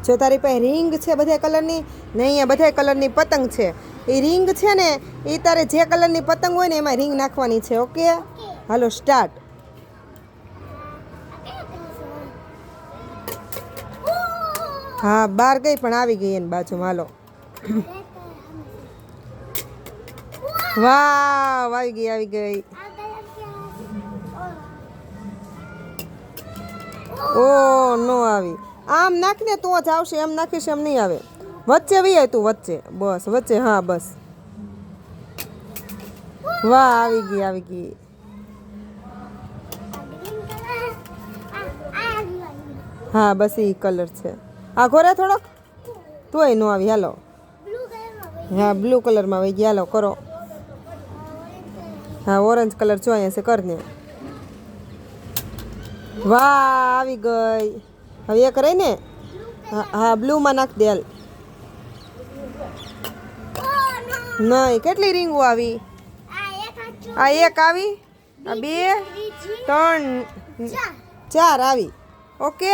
જો તારી પાસે રિંગ છે બધા કલરની ને અહીંયા બધા કલરની પતંગ છે એ રિંગ છે ને એ તારે જે કલરની પતંગ હોય ને એમાં રિંગ નાખવાની છે ઓકે હાલો સ્ટાર્ટ હા બહાર ગઈ પણ આવી ગઈ એની બાજુમાં હાલો વાવ આવી ગઈ ઓ નો આવી આમ નાખ ને તો જ આવશે એમ નાખીશ એમ નહીં આવે વચ્ચે વી તું વચ્ચે બસ વચ્ચે હા બસ વાહ આવી ગઈ હા બસ એ કલર છે આ ઘોરે થોડોક તોય નો આવી હાલો હા બ્લુ કલરમાં આવી ગયા હાલો કરો હા ઓરેન્જ કલર જો અહીંયા છે કરને વાહ આવી ગઈ હવે એક રહી ને હા બ્લુમાં નાખ દે હાલ નહીં કેટલી રીંગો આવી આ એક આવી આ 2 3 4 આવી ઓકે